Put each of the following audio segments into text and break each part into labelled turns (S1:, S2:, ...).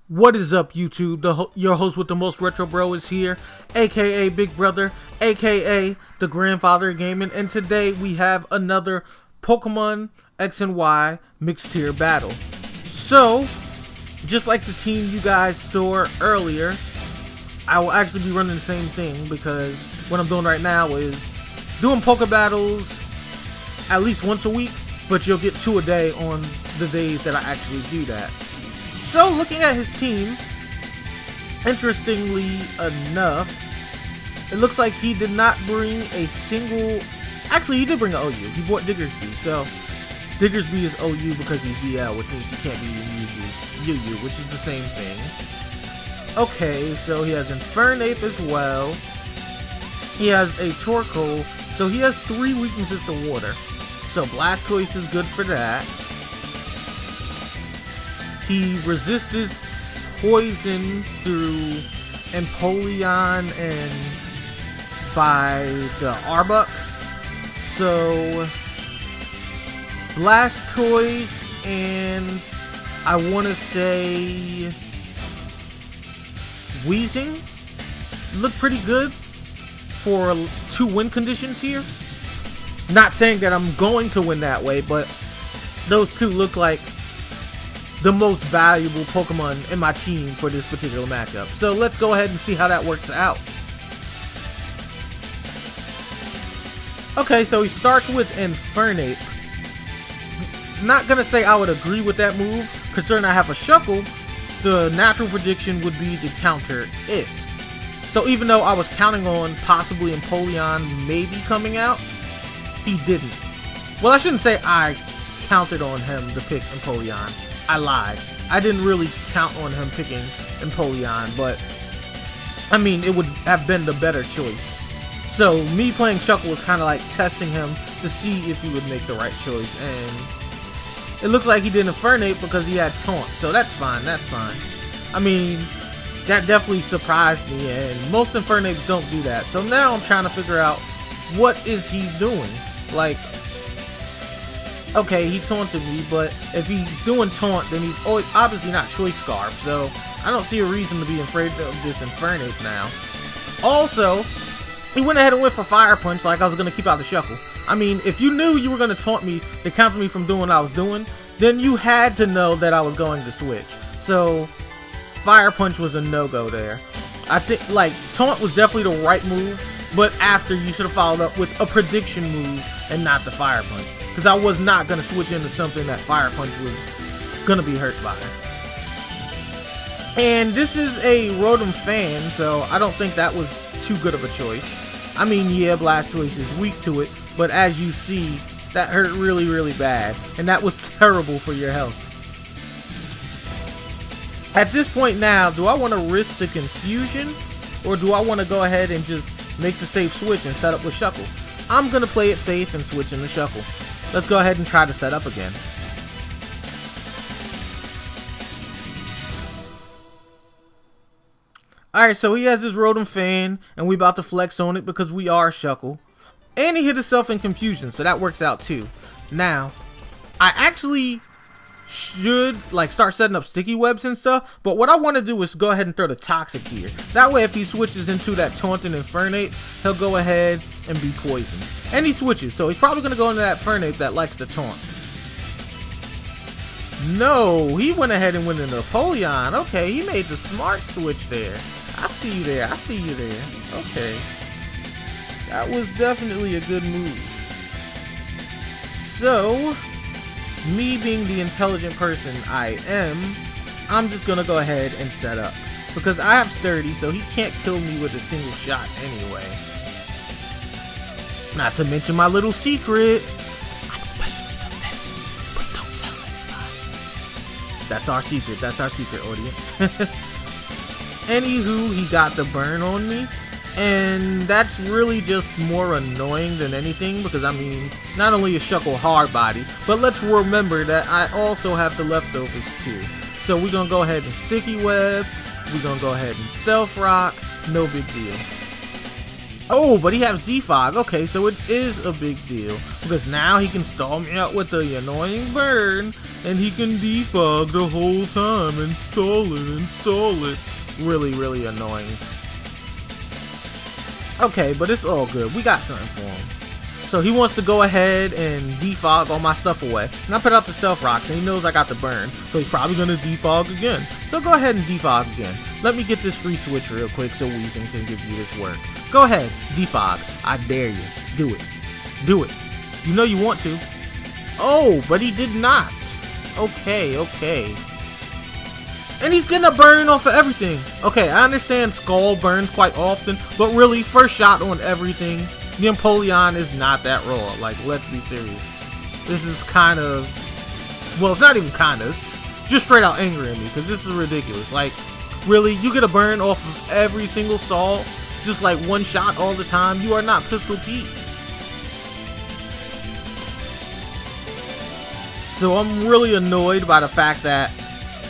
S1: What is up, YouTube? Your host with the most retro bro is here, aka Big Brother, aka the grandfather of gaming, and today we have another Pokemon X and Y mixed tier battle. So, just like the team you guys saw earlier, I will actually be running the same thing because what I'm doing right now is doing Poke Battles at least once a week, but you'll get 2 a day on the days that I actually do that. So, looking at his team, interestingly enough, it looks like he did not bring a single... Actually, he did bring an OU. He bought Diggersby. So, Diggersby is OU because he's VL, which means he can't be UU, which is the same thing. Okay, so he has Infernape as well. He has a Torkoal, so he has 3 weaknesses to water. So, Blastoise is good for that. He resists poison through Empoleon and by the Arbok. So Blastoise and I want to say Weezing look pretty good for 2 win conditions here. Not saying that I'm going to win that way, but those 2 look like the most valuable Pokemon in my team for this particular matchup. So let's go ahead and see how that works out. Okay, so he starts with Infernape. Not gonna say I would agree with that move, considering I have a Shuckle. The natural prediction would be to counter it. So even though I was counting on possibly Empoleon maybe coming out, he didn't. Well, I shouldn't say I counted on him to pick Empoleon. I lied. I didn't really count on him picking Empoleon, but I mean, it would have been the better choice. So me playing Shuckle was kind of like testing him to see if he would make the right choice, and it looks like he did Infernape because he had Taunt, so that's fine, that's fine. I mean, that definitely surprised me, and most Infernapes don't do that. So now I'm trying to figure out, what is he doing? Like, okay, he taunted me, but if he's doing taunt, then he's obviously not Choice Scarf, so I don't see a reason to be afraid of this Infernape now. Also, he went ahead and went for Fire Punch like I was going to keep out the Shuckle. I mean, if you knew you were going to taunt me to counter me from doing what I was doing, then you had to know that I was going to switch. So, Fire Punch was a no-go there. I think, like, taunt was definitely the right move, but after you should have followed up with a prediction move and not the Fire Punch. Because I was not going to switch into something that Fire Punch was going to be hurt by. And this is a Rotom fan, so I don't think that was too good of a choice. I mean, yeah, Blastoise is weak to it, but as you see, that hurt really, really bad. And that was terrible for your health. At this point now, do I want to risk the confusion? Or do I want to go ahead and just make the safe switch and set up with Shuckle? I'm going to play it safe and switch into Shuckle. Let's go ahead and try to set up again. Alright, so he has his Rotom fan, and we about to flex on it because we are Shuckle. And he hit himself in confusion, so that works out too. Now, I actually should like start setting up sticky webs and stuff, but what I want to do is go ahead and throw the Toxic here. That way if he switches into that Taunting Infernape, he'll go ahead and be poisoned. And he switches, so he's probably going to go into that Infernape that likes to taunt. No, he went ahead and went into Empoleon. Okay, he made the smart switch there. I see you there, I see you there. Okay. That was definitely a good move. So, me being the intelligent person I am, I'm just gonna go ahead and set up. Because I have Sturdy, so he can't kill me with a single shot anyway. Not to mention my little secret. I'm special enough this, but don't tell anybody. That's our secret, audience. Anywho, he got the burn on me. And that's really just more annoying than anything because, I mean, not only is Shuckle hard body, but let's remember that I also have the leftovers too. So we're going to go ahead and Sticky Web, we're going to go ahead and Stealth Rock, no big deal. Oh, but he has defog. Okay, so it is a big deal. Because now he can stall me out with the annoying burn. And he can defog the whole time and stall it. Really, really annoying. Okay, but it's all good. We got something for him. So he wants to go ahead and defog all my stuff away. And I put out the stealth rocks and he knows I got the burn. So he's probably going to defog again. So go ahead and defog again. Let me get this free switch real quick so Weezing can give you this work. Go ahead, defog. I dare you. Do it. Do it. You know you want to. Oh, but he did not. Okay, okay. And he's getting a burn off of everything. Okay, I understand Skull burns quite often, but really, first shot on everything. The Empoleon is not that raw. Like, let's be serious. This is kind of... Well, it's not even kind of. It's just straight out angry at me, because this is ridiculous. Like, really? You get a burn off of every single stall? Just like one shot all the time? You are not Pistol Pete. So I'm really annoyed by the fact that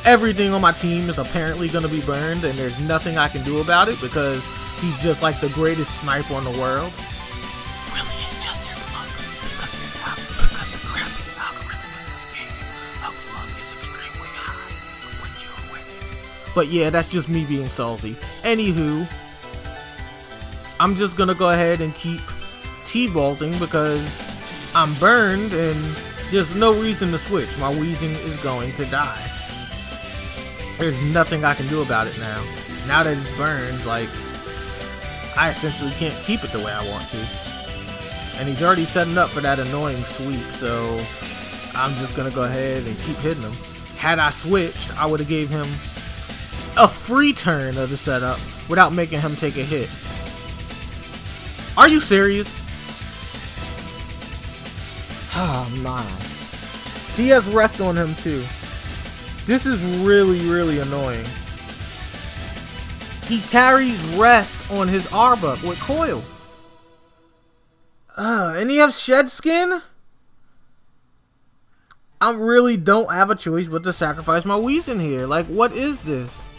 S1: everything on my team is apparently going to be burned, and there's nothing I can do about it, because he's just like the greatest sniper in the world. But yeah, that's just me being salty. Anywho, I'm just gonna go ahead and keep T-bolting because I'm burned and there's no reason to switch. My Weezing is going to die. There's nothing I can do about it now. Now that it's burned, like, I essentially can't keep it the way I want to. And he's already setting up for that annoying sweep, so I'm just gonna go ahead and keep hitting him. Had I switched, I would have gave him a free turn of the setup without making him take a hit. Are you serious? Oh my. He has rest on him too. This is really, really annoying. He carries rest on his Arbok with Coil. And he has Shed Skin? I really don't have a choice but to sacrifice my Weezing here. Like, what is this?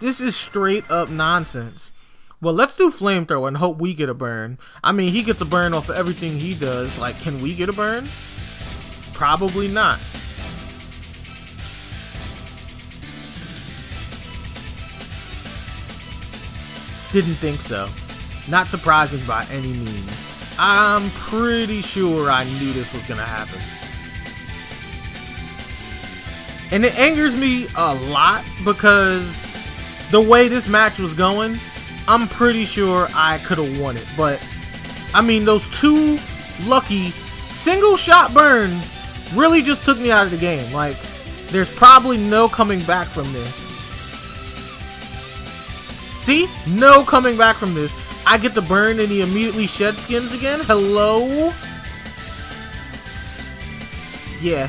S1: This is straight up nonsense. Well, let's do Flamethrower and hope we get a burn. I mean, he gets a burn off of everything he does. Like, can we get a burn? Probably not. Didn't think so. Not surprising by any means. I'm pretty sure I knew this was gonna happen. And it angers me a lot because the way this match was going, I'm pretty sure I could have won it. But, I mean, those two lucky single shot burns really just took me out of the game. Like, there's probably no coming back from this. See? No coming back from this. I get the burn and he immediately shed skins again? Hello? Yeah.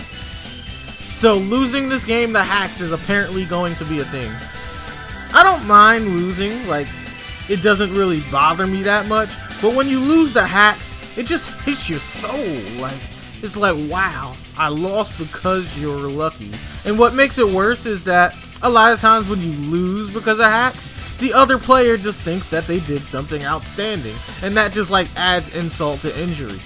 S1: So losing this game to hacks is apparently going to be a thing. I don't mind losing, like, it doesn't really bother me that much, but when you lose the hacks, it just hits your soul. Like, it's like, wow, I lost because you're lucky. And what makes it worse is that a lot of times when you lose because of hacks, the other player just thinks that they did something outstanding, and that just like adds insult to injury.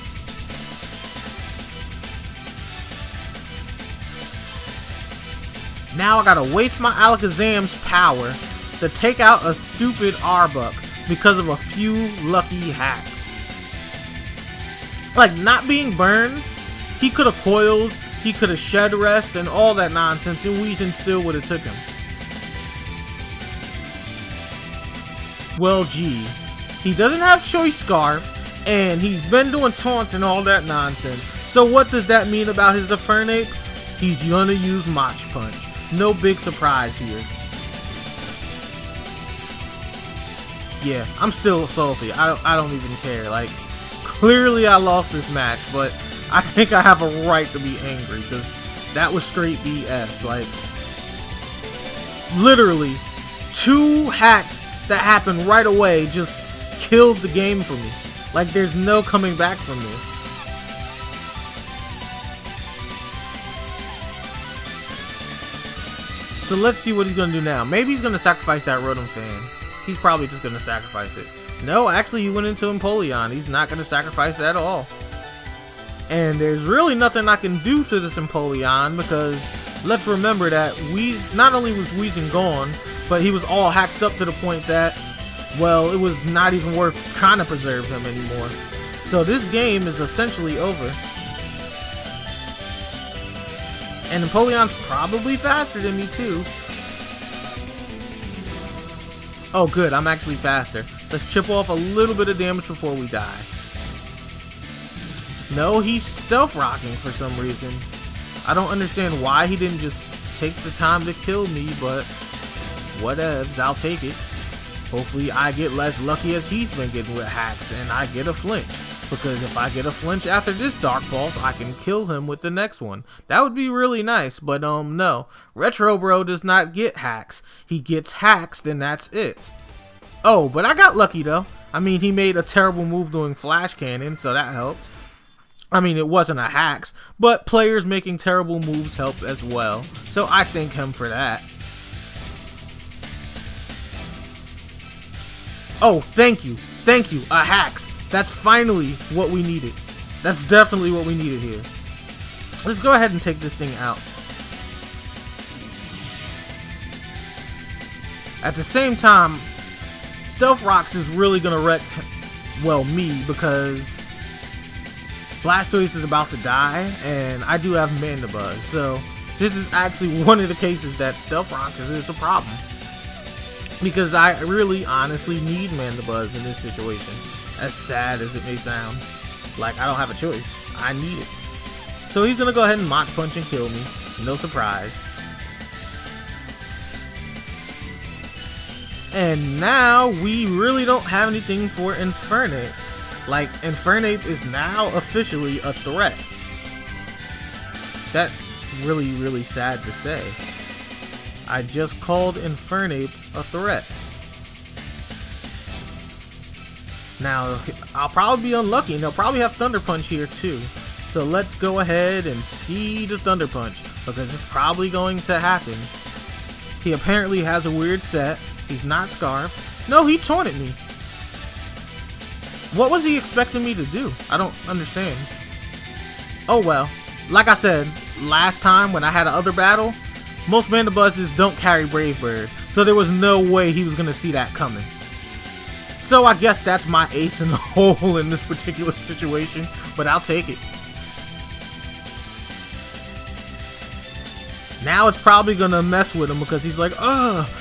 S1: Now I gotta waste my Alakazam's power to take out a stupid Arbok because of a few lucky hacks. Like, not being burned, he could have coiled, he could have shed rest and all that nonsense, and Weezing still would have took him. Well, gee, he doesn't have Choice Scarf, and he's been doing taunt and all that nonsense. So what does that mean about his Infernape? He's gonna use Mach Punch. No big surprise here. Yeah, I'm still salty. I don't even care. Like, clearly I lost this match, but I think I have a right to be angry because that was straight BS. Like, literally, 2 hacks that happened right away just killed the game for me. Like, there's no coming back from this. So let's see what he's gonna do now. Maybe he's gonna sacrifice that Rotom Fan. He's probably just gonna sacrifice it. No, actually he went into Empoleon. He's not going to sacrifice at all. And there's really nothing I can do to this Empoleon because let's remember that not only was Weezing gone, but he was all hacked up to the point that, well, it was not even worth trying to preserve him anymore. So this game is essentially over. And Empoleon's probably faster than me too. Oh good, I'm actually faster. Let's chip off a little bit of damage before we die. No, he's stealth rocking for some reason. I don't understand why he didn't just take the time to kill me, but whatevs, I'll take it. Hopefully I get less lucky as he's been getting with hacks and I get a flinch. Because if I get a flinch after this Dark Pulse, I can kill him with the next one. That would be really nice, but no. Retro Bro does not get hacks. He gets hacks, then that's it. Oh, but I got lucky though. I mean, he made a terrible move doing Flash Cannon, so that helped. I mean, it wasn't a hacks, but players making terrible moves help as well. So I thank him for that. Oh, thank you. Thank you. A hacks. That's finally what we needed. That's definitely what we needed here. Let's go ahead and take this thing out. At the same time, Stealth Rocks is really going to wreck, well, me, because Blastoise is about to die, and I do have Mandibuzz, so this is actually one of the cases that Stealth Rocks is a problem. Because I really, honestly need Mandibuzz in this situation. As sad as it may sound. Like, I don't have a choice. I need it. So he's going to go ahead and Mach Punch and kill me. No surprise. And now we really don't have anything for Infernape. Like, Infernape is now officially a threat. That's really, really sad to say. I just called Infernape a threat. Now, I'll probably be unlucky, and they'll probably have Thunder Punch here too. So let's go ahead and see the Thunder Punch, because it's probably going to happen. He apparently has a weird set. He's not Scarf. No, he taunted me. What was he expecting me to do? I don't understand. Oh well. Like I said, last time when I had another battle, most Mandibuzzes don't carry Brave Bird, so there was no way he was going to see that coming. So I guess that's my ace in the hole in this particular situation, but I'll take it. Now it's probably gonna mess with him because he's like,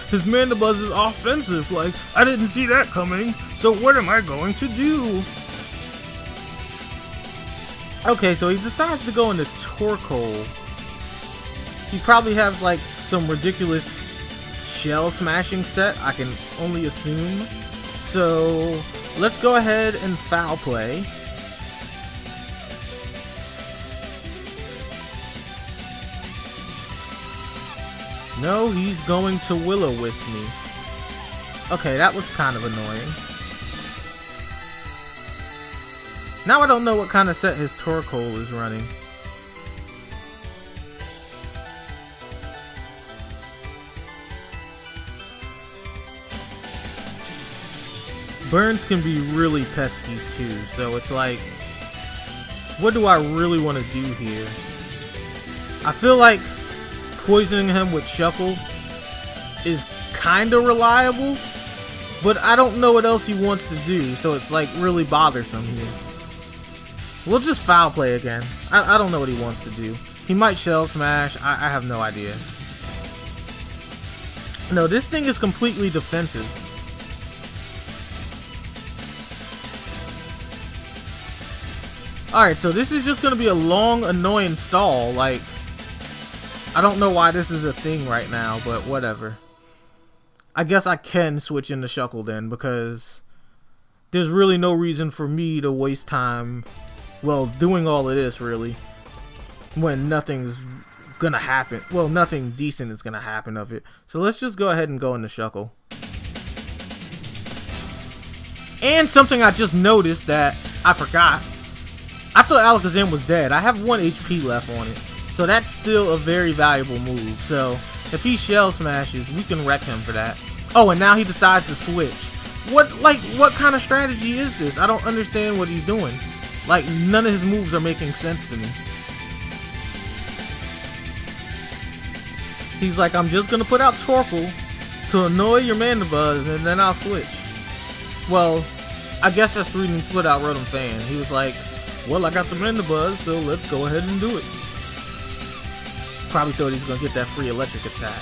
S1: his Mandibuzz is offensive. Like, I didn't see that coming. So what am I going to do? Okay, so he decides to go into Torkoal. He probably has like some ridiculous shell smashing set, I can only assume. So let's go ahead and foul play. No, he's going to Will-O-Wisp me. Okay, that was kind of annoying. Now I don't know what kind of set his Torkoal is running. Burns can be really pesky too, so it's like, what do I really want to do here? I feel like poisoning him with Shuckle is kinda reliable, but I don't know what else he wants to do, so it's like really bothersome here. We'll just foul play again. I don't know what he wants to do. He might Shell Smash, I have no idea. No, this thing is completely defensive. Alright, so this is just gonna be a long, annoying stall, like, I don't know why this is a thing right now, but whatever. I guess I can switch into Shuckle then, because there's really no reason for me to waste time, well, doing all of this, really, when nothing's gonna happen. Well, nothing decent is gonna happen of it. So let's just go ahead and go into Shuckle. And something I just noticed that I forgot. I thought Alakazam was dead. I have 1 HP left on it. So that's still a very valuable move. So if he Shell Smashes, we can wreck him for that. Oh, and now he decides to switch. What kind of strategy is this? I don't understand what he's doing. Like, none of his moves are making sense to me. He's like, I'm just gonna put out Torkoal to annoy your Mandibuzz, and then I'll switch. Well, I guess that's the reason he put out Rotom Fan. He was like, well, I got the Mandibuzz, so let's go ahead and do it. Probably thought he was gonna get that free electric attack.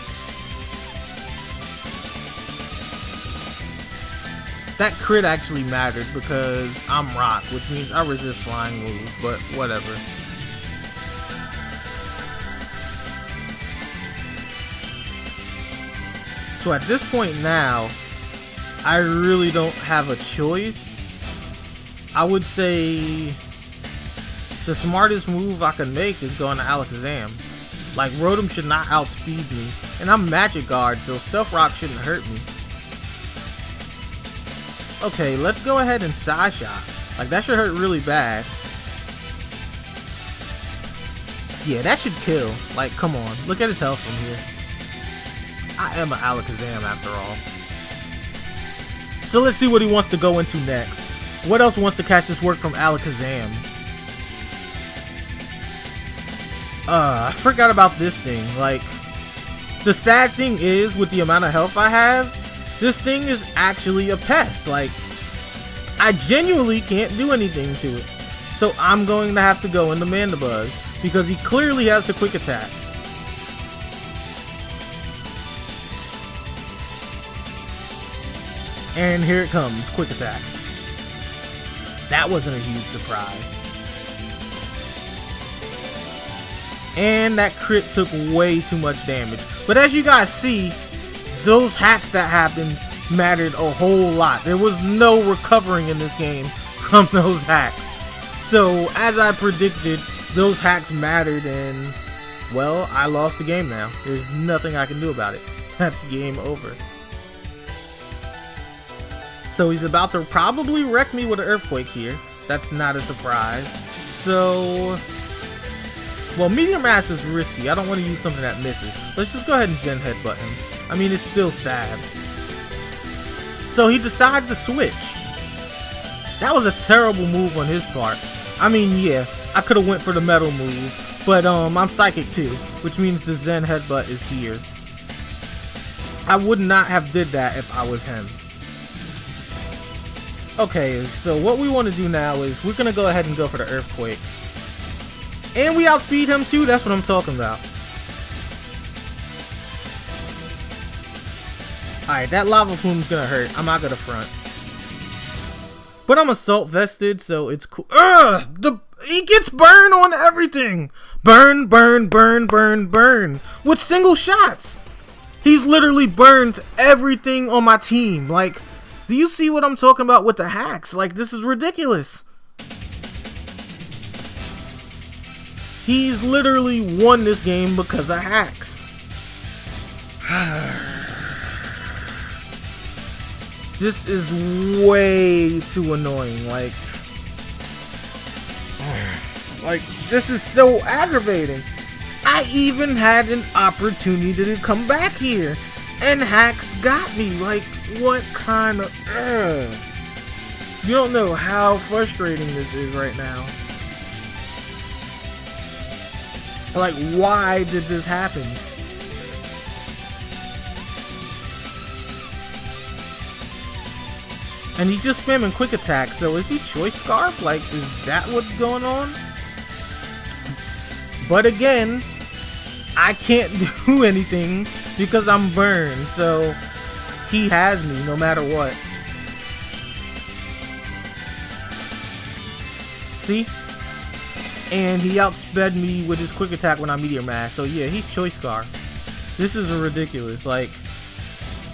S1: That crit actually mattered because I'm rock, which means I resist flying moves, but whatever. So at this point now, I really don't have a choice. I would say the smartest move I can make is going to Alakazam. Like, Rotom should not outspeed me, and I'm Magic Guard, so Stealth Rock shouldn't hurt me. Okay, let's go ahead and Psy Shot. Like, that should hurt really bad. Yeah, that should kill. Like, come on. Look at his health from here. I am an Alakazam after all. So let's see what he wants to go into next. What else wants to catch this work from Alakazam? I forgot about this thing. Like, the sad thing is, with the amount of health I have, this thing is actually a pest. Like, I genuinely can't do anything to it. So I'm going to have to go into Mandibuzz, because he clearly has the quick attack. And here it comes, quick attack. That wasn't a huge surprise. And that crit took way too much damage. But as you guys see, those hacks that happened mattered a whole lot. There was no recovering in this game from those hacks. So, as I predicted, those hacks mattered, and, well, I lost the game now. There's nothing I can do about it. That's game over. So he's about to probably wreck me with an Earthquake here. That's not a surprise. So, well, Meteor Mash is risky. I don't want to use something that misses. Let's just go ahead and Zen Headbutt him. I mean, it's still stab. So he decides to switch. That was a terrible move on his part. I mean, yeah, I could have went for the metal move, but I'm Psychic too, which means the Zen Headbutt is here. I would not have did that if I was him. Okay, so what we want to do now is we're going to go ahead and go for the Earthquake. And we outspeed him too, that's what I'm talking about. Alright, that Lava Plume's going to hurt. I'm not going to front. But I'm Assault Vested, so it's cool. He gets burned on everything! Burn, burn, burn, burn, burn. With single shots! He's literally burned everything on my team. Like, do you see what I'm talking about with the hacks? Like, this is ridiculous. He's literally won this game because of hacks. This is way too annoying. Like, this is so aggravating. I even had an opportunity to come back here, and hacks got me. Like, what kind of... You don't know how frustrating this is right now. Like, why did this happen? And he's just spamming quick attack, so is he Choice Scarf? Like, is that what's going on? But again, I can't do anything because I'm burned, so he has me no matter what. See? And he outsped me with his quick attack when I Meteor Mash, so yeah, he's Choice Scarf. This is ridiculous. Like,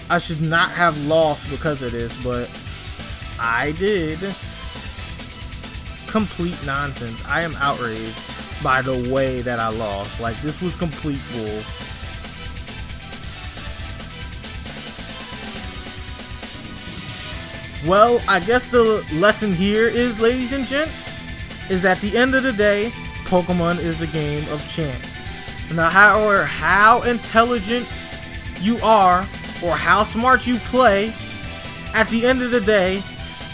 S1: I should not have lost because of this, but I did. Complete nonsense. I am outraged by the way that I lost. Like, this was complete bull. Well, I guess the lesson here is, ladies and gents, is at the end of the day, Pokemon is a game of chance. No matter how intelligent you are or how smart you play, At the end of the day,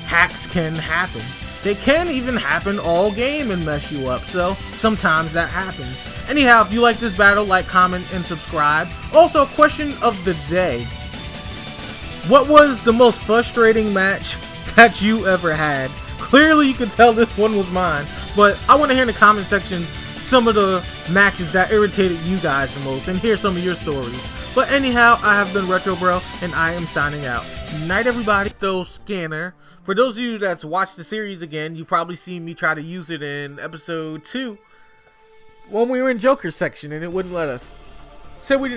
S1: hacks can happen. They can even happen all game and mess you up, so sometimes that happens. Anyhow, if you like this battle, like, comment, and subscribe. Also, question of the day. What was the most frustrating match that you ever had? Clearly you can tell this one was mine, but I want to hear in the comment section some of the matches that irritated you guys the most and hear some of your stories. But anyhow, I have been Retro Bro, and I am signing out. Night, everybody. So, Scanner. For those of you that's watched the series again, you've probably seen me try to use it in episode 2 when we were in Joker's section and it wouldn't let us. So we did.